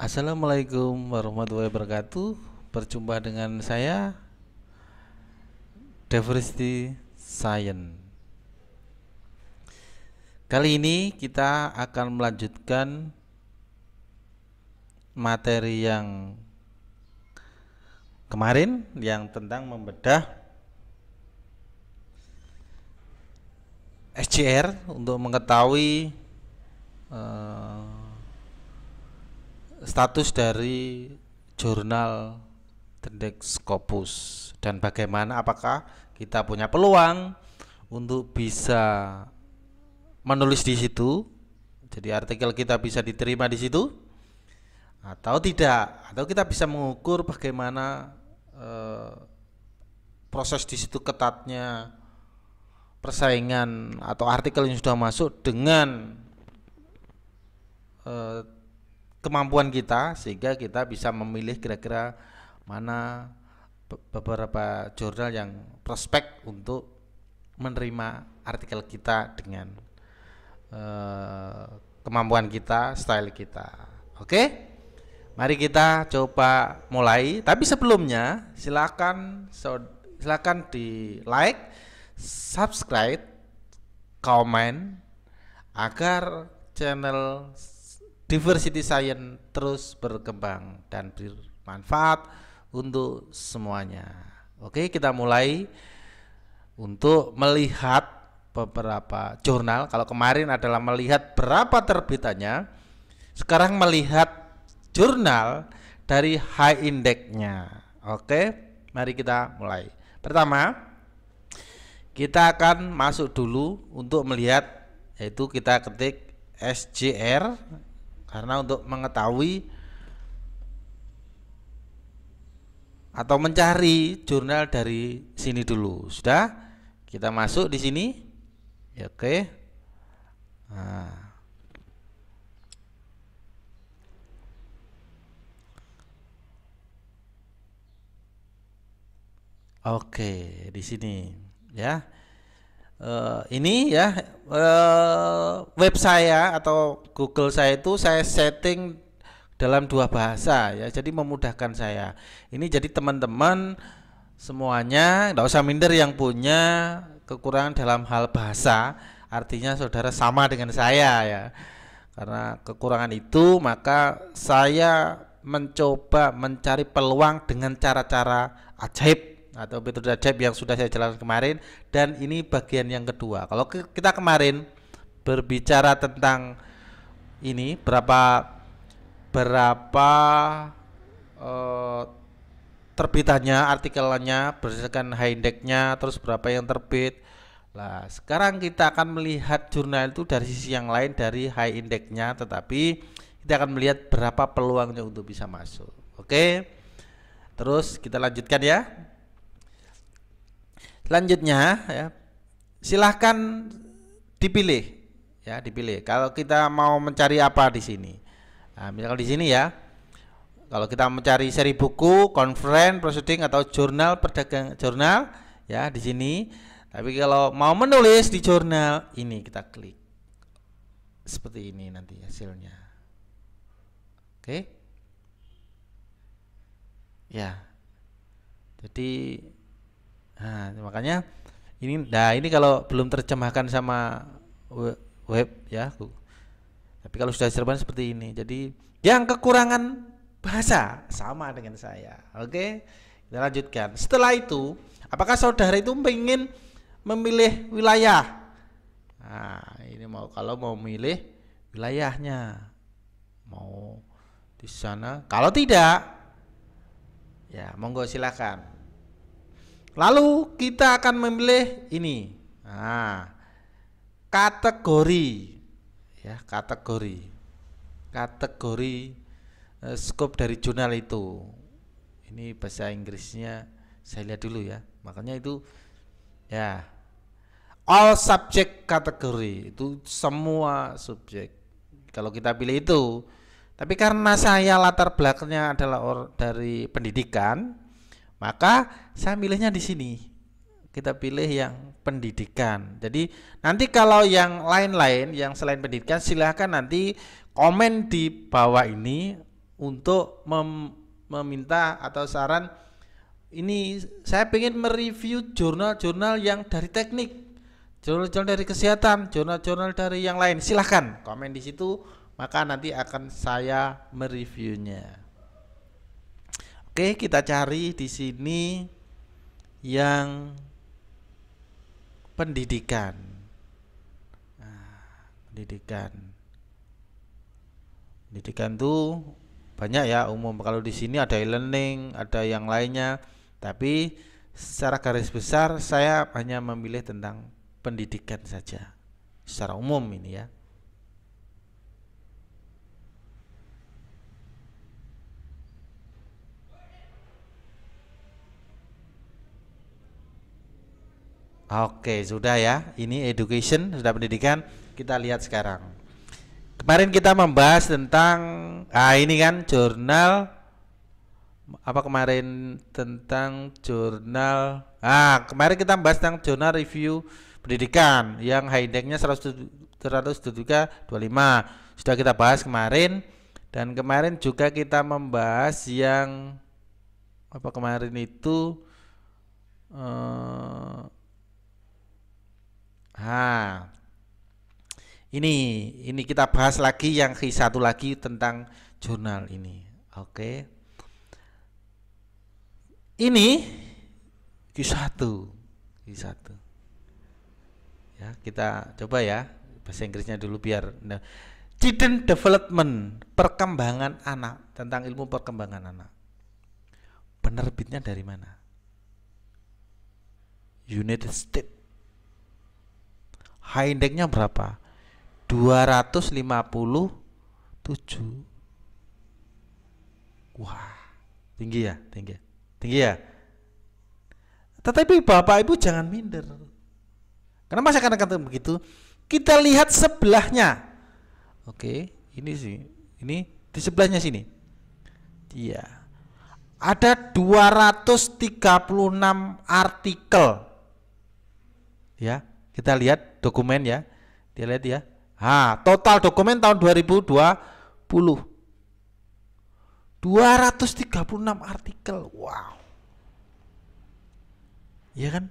Assalamualaikum warahmatullahi wabarakatuh. Berjumpa dengan saya Diversity Science. Kali ini kita akan melanjutkan materi yang kemarin yang tentang membedah SJR untuk mengetahui status dari jurnal Scopus dan bagaimana apakah kita punya peluang untuk bisa menulis di situ, jadi artikel kita bisa diterima di situ atau tidak, atau kita bisa mengukur bagaimana proses di situ ketatnya persaingan atau artikel yang sudah masuk dengan kemampuan kita, sehingga kita bisa memilih kira-kira mana beberapa jurnal yang prospek untuk menerima artikel kita dengan kemampuan kita, style kita. Oke, mari kita coba mulai. Tapi sebelumnya silakan di like, subscribe, komen agar channel Diversity Science terus berkembang dan bermanfaat untuk semuanya. Oke, kita mulai untuk melihat beberapa jurnal. Kalau kemarin adalah melihat berapa terbitannya, sekarang melihat jurnal dari high index-nya. Oke, mari kita mulai. Pertama, kita akan masuk dulu untuk melihat, yaitu kita ketik SJR, karena untuk mengetahui atau mencari jurnal dari sini dulu. Sudah, kita masuk di sini. Ya, oke. Nah. Oke, di sini ya. Ini ya web saya atau Google saya itu saya setting dalam dua bahasa ya, jadi memudahkan saya. Ini jadi teman-teman semuanya tidak usah minder yang punya kekurangan dalam hal bahasa, artinya saudara sama dengan saya ya. Karena kekurangan itu maka saya mencoba mencari peluang dengan cara-cara ajaib atau metode ajaib yang sudah saya jelaskan kemarin, dan ini bagian yang kedua. Kalau kita kemarin berbicara tentang ini berapa terbitannya, artikelnya berdasarkan high index-nya, terus berapa yang terbit. Nah, sekarang kita akan melihat jurnal itu dari sisi yang lain, dari high index-nya, tetapi kita akan melihat berapa peluangnya untuk bisa masuk. Oke, terus kita lanjutkan ya. Selanjutnya ya, silahkan dipilih ya, dipilih. Kalau kita mau mencari apa di sini, nah, misalkan di sini ya, kalau kita mencari seri buku, conference, proceeding atau jurnal perdagangan jurnal ya di sini. Tapi kalau mau menulis di jurnal ini, kita klik seperti ini nanti hasilnya. Oke ya, jadi nah, makanya ini, nah ini kalau belum terjemahkan sama web ya, tapi kalau sudah terjemahkan seperti ini. Jadi yang kekurangan bahasa sama dengan saya. Oke, kita lanjutkan. Setelah itu, apakah saudara itu ingin memilih wilayah? Nah, ini kalau mau milih wilayahnya, mau di sana. Kalau tidak, ya monggo silakan. Lalu kita akan memilih ini, nah, kategori ya, kategori scope dari jurnal itu. Ini bahasa Inggrisnya saya lihat dulu ya. Makanya itu ya, all subject category, itu semua subjek. Kalau kita pilih itu, tapi karena saya latar belakangnya adalah dari pendidikan, maka saya milihnya di sini. Kita pilih yang pendidikan. Jadi nanti kalau yang lain-lain yang selain pendidikan, silahkan nanti komen di bawah ini untuk meminta atau saran, ini saya pengen mereview jurnal-jurnal yang dari teknik, jurnal-jurnal dari kesehatan, jurnal-jurnal dari yang lain. Silahkan komen di situ, maka nanti akan saya mereviewnya. Oke, kita cari di sini yang pendidikan. Pendidikan tuh banyak ya, umum. Kalau di sini ada e-learning, ada yang lainnya. Tapi secara garis besar saya hanya memilih tentang pendidikan saja. Secara umum ini ya. Oke, sudah ya. Ini education, sudah pendidikan. Kita lihat sekarang. Kemarin kita membahas tentang ini kan jurnal apa kemarin tentang jurnal. Kemarin kita membahas tentang jurnal review pendidikan yang high index-nya 173 25. Sudah kita bahas kemarin, dan kemarin juga kita membahas yang apa kemarin itu ini kita bahas lagi yang satu lagi tentang jurnal ini. Oke. Ini Q1. Ya, kita coba ya bahasa Inggrisnya dulu biar Children Development, perkembangan anak, tentang ilmu perkembangan anak. Penerbitnya dari mana? United States. High index-nya berapa? 257. Wah, tinggi ya. Tetapi Bapak Ibu jangan minder. Kenapa saya katakan begitu? Kita lihat sebelahnya. Oke, ini sih. Ini di sebelahnya sini. Iya. Ada 236 artikel. Ya, kita lihat dokumen ya. Dia lihat ya. Total dokumen tahun 2020. 236 artikel. Wow. Iya kan?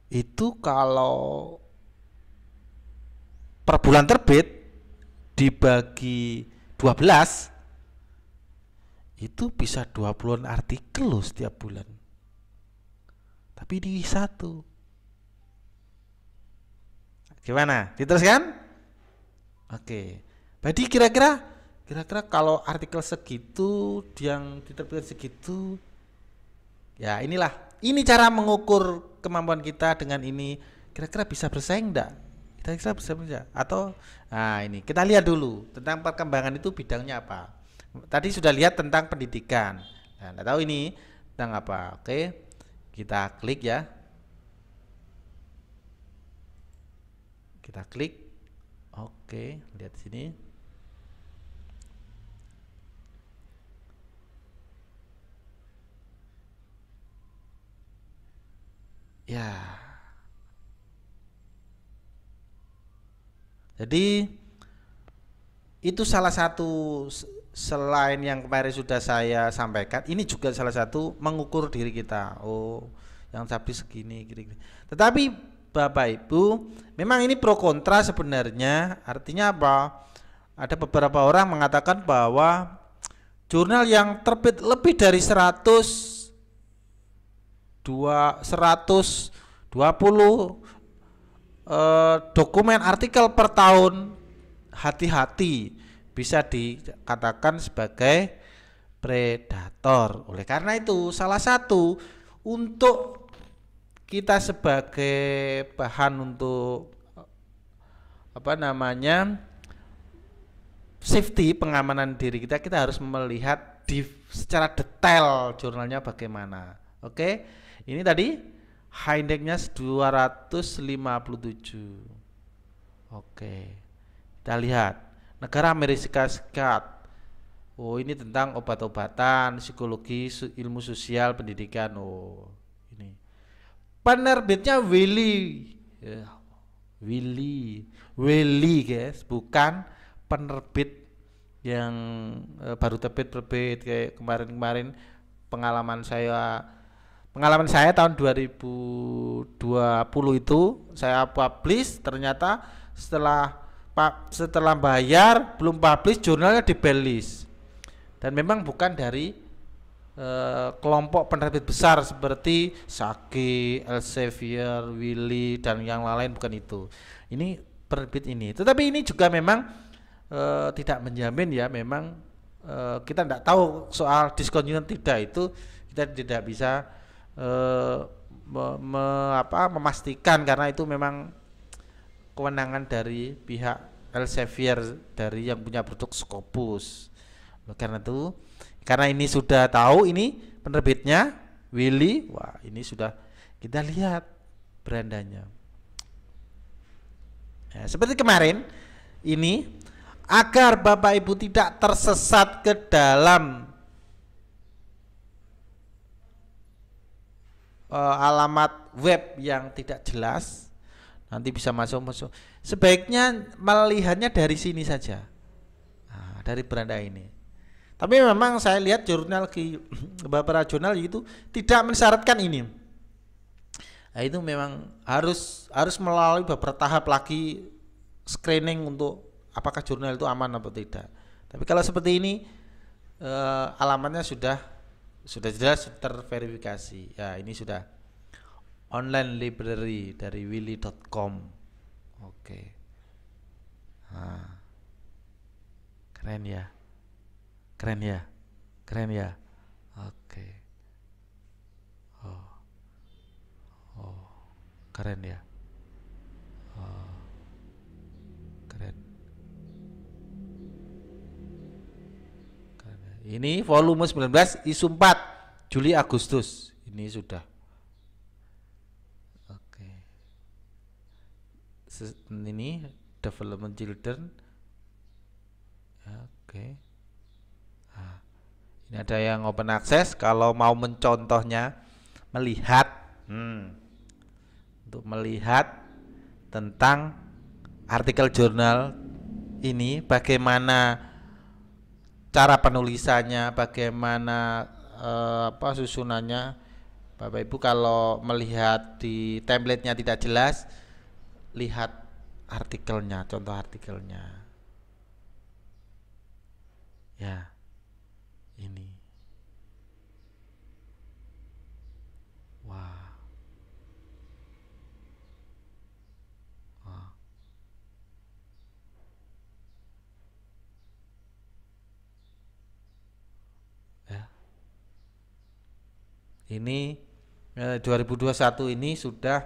Itu kalau per bulan terbit dibagi 12 itu bisa 20-an artikel loh setiap bulan. Tapi di satu. Gimana? Diteruskan? Oke. Berarti kira-kira kalau artikel segitu yang diterbitkan segitu, ya inilah. Ini cara mengukur kemampuan kita dengan ini. Kira-kira bisa bersaing enggak? Kira-kira bisa bersaing atau ini kita lihat dulu tentang perkembangan itu bidangnya apa. Tadi sudah lihat tentang pendidikan. Nah, enggak tahu ini tentang apa. Oke. Kita klik ya. Kita klik. Oke, lihat sini. Ya. Jadi itu salah satu, selain yang kemarin sudah saya sampaikan, ini juga salah satu mengukur diri kita. Oh, yang habis segini, gini. Tetapi Bapak Ibu, memang ini pro kontra sebenarnya. Artinya apa? Ada beberapa orang mengatakan bahwa jurnal yang terbit lebih dari 120 dokumen artikel per tahun, hati-hati, bisa dikatakan sebagai predator. Oleh karena itu, salah satu untuk kita sebagai bahan untuk safety, pengamanan diri kita harus melihat secara detail jurnalnya bagaimana. Oke, ini tadi high index-nya 257. Oke, kita lihat negara Amerika Serikat. Oh, ini tentang obat-obatan, psikologi, ilmu sosial, pendidikan. Oh, ini penerbitnya Willy, Willy guys, bukan penerbit yang baru terbit kayak kemarin-kemarin. Pengalaman saya tahun 2020 itu saya publish, ternyata setelah bayar belum publish jurnalnya di baitlist, dan memang bukan dari kelompok penerbit besar seperti Saki, Elsevier, Willy dan yang lain, bukan itu. Ini penerbit ini. Tetapi ini juga memang tidak menjamin ya, memang kita tidak tahu soal diskon unit tidak, itu kita tidak bisa memastikan, karena itu memang kewenangan dari pihak Elsevier, dari yang punya produk Scopus. Karena ini sudah tahu ini penerbitnya Willy, wah ini sudah kita lihat brandanya. Ya, seperti kemarin ini, agar Bapak Ibu tidak tersesat ke dalam alamat web yang tidak jelas, nanti bisa masuk, sebaiknya melihatnya dari sini saja, dari beranda ini. Tapi memang saya lihat beberapa jurnal itu tidak mensyaratkan ini. Nah, itu memang harus melalui beberapa tahap lagi screening untuk apakah jurnal itu aman atau tidak. Tapi kalau seperti ini alamatnya sudah jelas terverifikasi. Ya, ini sudah online library dari willy.com. Oke. Nah, keren ya. Oke. Keren ya. Keren. Ini volume 19 isu 4 Juli Agustus. Ini sudah. Oke. Ini development children. Oke. Ini ada yang open access. Kalau mau mencontohnya, melihat untuk melihat tentang artikel jurnal ini, bagaimana cara penulisannya, bagaimana susunannya. Bapak Ibu kalau melihat di template-nya tidak jelas, lihat artikelnya, contoh artikelnya. Ya. Ini. Wah. Ya. Ini 2021 ini sudah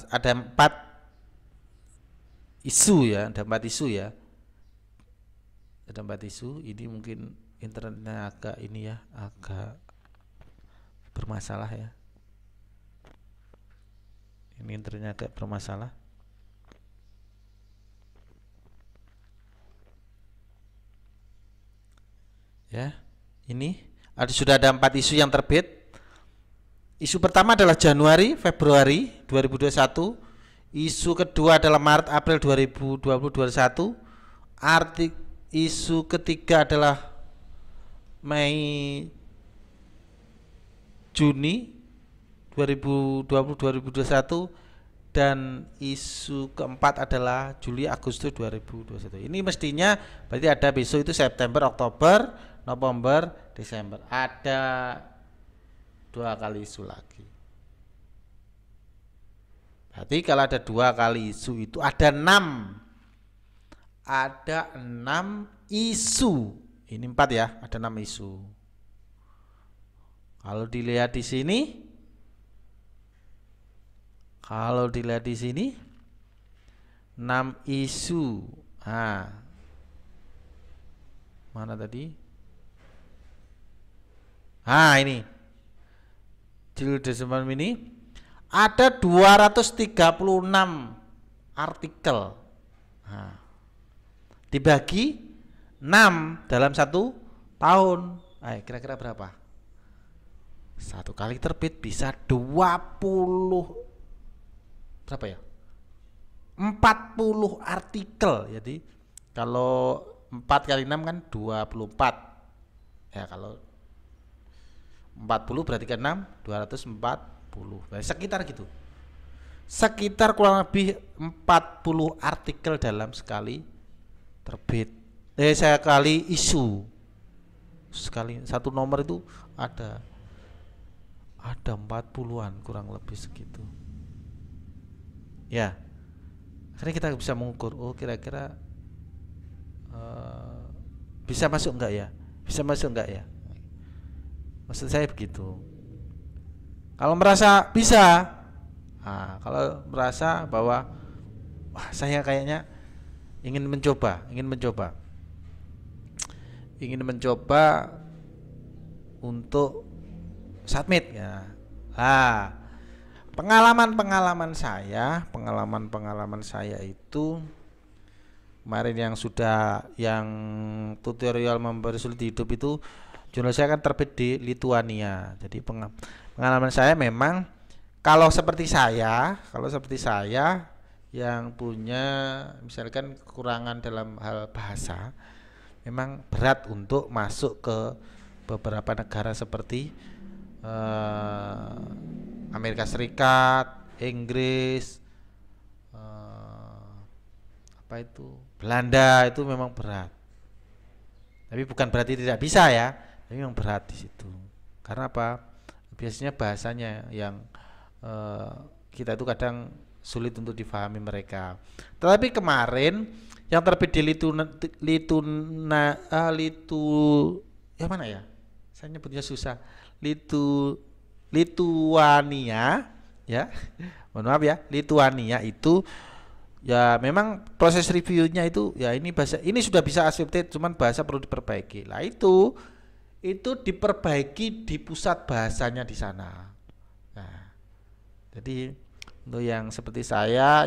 ada 4 isu ya, ada 4 isu ya. Ada 4 isu. Ini mungkin internetnya agak ini ya, agak bermasalah ya. Ini internetnya agak bermasalah. Ya, ini sudah ada 4 isu yang terbit. Isu pertama adalah Januari Februari 2021. Isu kedua adalah Maret April 2021. Isu ketiga adalah Mei Juni 2020-2021, dan isu keempat adalah Juli Agustus 2021. Ini mestinya berarti ada besok itu September, Oktober, November, Desember. Ada 2 kali isu lagi. Berarti kalau ada 2 kali isu itu ada 6. Ada 6 isu. Ini 4 ya, ada 6 isu. Kalau dilihat di sini, enam isu. Mana tadi? Ini. Juli Desember ini ada 236 artikel. Dibagi 6 dalam 1 tahun. Kira-kira berapa? 1 kali terbit bisa 20 berapa ya? 40 artikel. Jadi Kalau 4 kali 6 kan 24. Ya kalau 40 berarti kan 6 240. Nah, sekitar gitu. Sekitar kurang lebih 40 artikel dalam sekali terbit. Saya kali isu. Sekali satu nomor itu ada 40-an kurang lebih segitu. Ya. Akhirnya kita bisa mengukur, oh kira-kira bisa masuk enggak ya? Bisa masuk enggak ya? Maksud saya begitu. Kalau merasa bisa, nah, kalau merasa bahwa wah saya kayaknya ingin mencoba untuk submit ya. Nah, pengalaman saya itu kemarin yang tutorial mempersulit hidup itu jurnal saya kan terbit di Lituania. Jadi pengalaman saya memang kalau seperti saya yang punya misalkan kekurangan dalam hal bahasa, memang berat untuk masuk ke beberapa negara seperti Amerika Serikat, Inggris, Belanda, itu memang berat. Tapi bukan berarti tidak bisa ya, tapi memang berat di situ. Karena apa? Biasanya bahasanya yang kita itu kadang sulit untuk difahami mereka. Tetapi kemarin yang terbit di ya mana ya? Saya nyebutnya susah. Lituania ya. Mohon maaf ya, Lituania itu ya memang proses reviewnya itu ya ini bahasa ini sudah bisa accepted, cuman bahasa perlu diperbaiki. Lah itu diperbaiki di pusat bahasanya di sana. Nah, jadi untuk yang seperti saya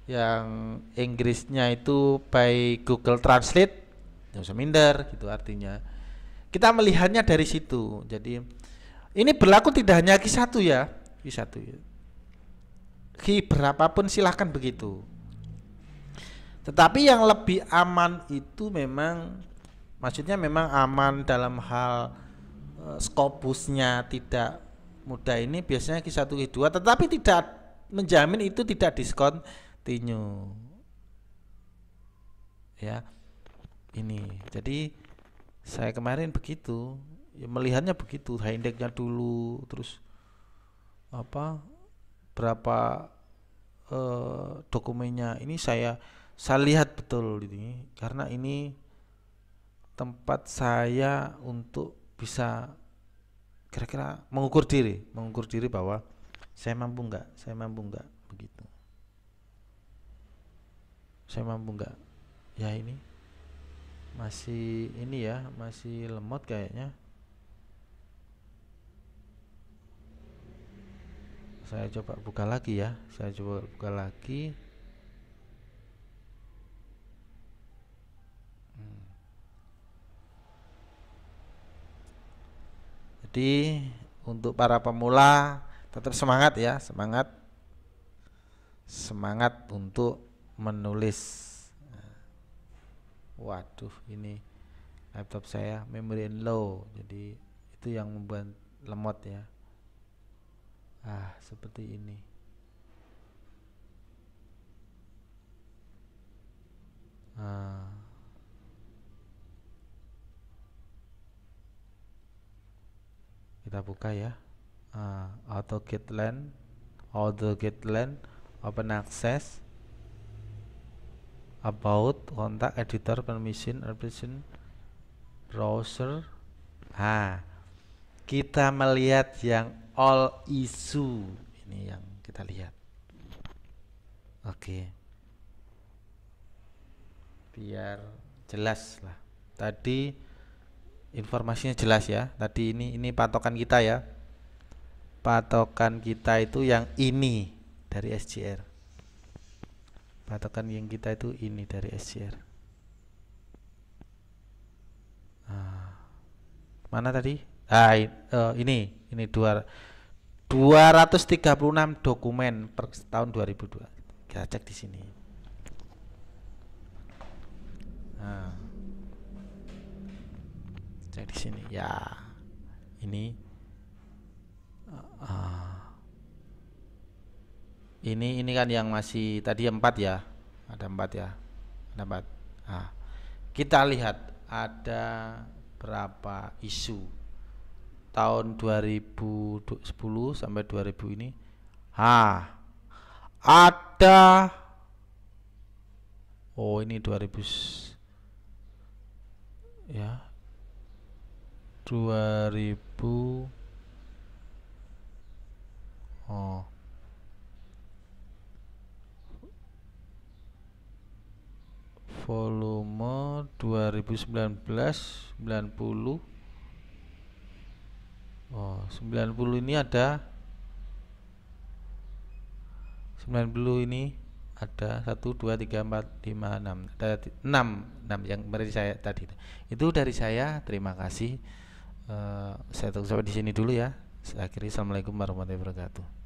yang Inggrisnya itu by Google Translate, jangan usah minder gitu artinya. Kita melihatnya dari situ. Jadi ini berlaku tidak hanya Q1 ya, Q1 ya. Berapapun silahkan begitu. Tetapi yang lebih aman itu memang, maksudnya memang aman dalam hal skopusnya tidak mudah ini biasanya Q1 Q2, tetapi tidak menjamin itu tidak discontinue. Ya. Ini. Jadi saya kemarin begitu, ya melihatnya begitu, high indexnya dulu, terus berapa dokumennya ini saya lihat betul ini, karena ini tempat saya untuk bisa kira-kira mengukur diri bahwa saya mampu enggak begitu, saya mampu enggak ya. Ini masih lemot kayaknya. Saya coba buka lagi ya. Jadi untuk para pemula tetap semangat ya, semangat untuk menulis. Waduh, ini laptop saya memory low, jadi itu yang membuat lemot ya. Seperti ini. Kita buka ya. AutoGate LAN, open access, about, kontak, editor, permission, browser. Kita melihat yang all issue, ini yang kita lihat. Oke. Biar jelas lah. Tadi informasinya jelas ya. Tadi ini patokan kita ya. Patokan kita itu yang ini dari SJR. Patokan yang kita itu ini dari SJR. Mana tadi? Ini 236 dokumen per tahun 2002. Kita cek di sini. Nah, cek di sini ya. Ini ini kan yang masih tadi 4 ya. Ada 4 ya. Ada 4. Nah, kita lihat ada berapa isu tahun 2010 sampai 2000 ini. Ada ini 2000 ya. 2000 volume 2019 90. 90 ini ada 90 ini ada 1 2 3 4 5 6, ada 6 yang dari saya tadi. Itu dari saya. Terima kasih. Saya tutup sampai di sini dulu ya. Saya akhiri. Assalamualaikum warahmatullahi wabarakatuh.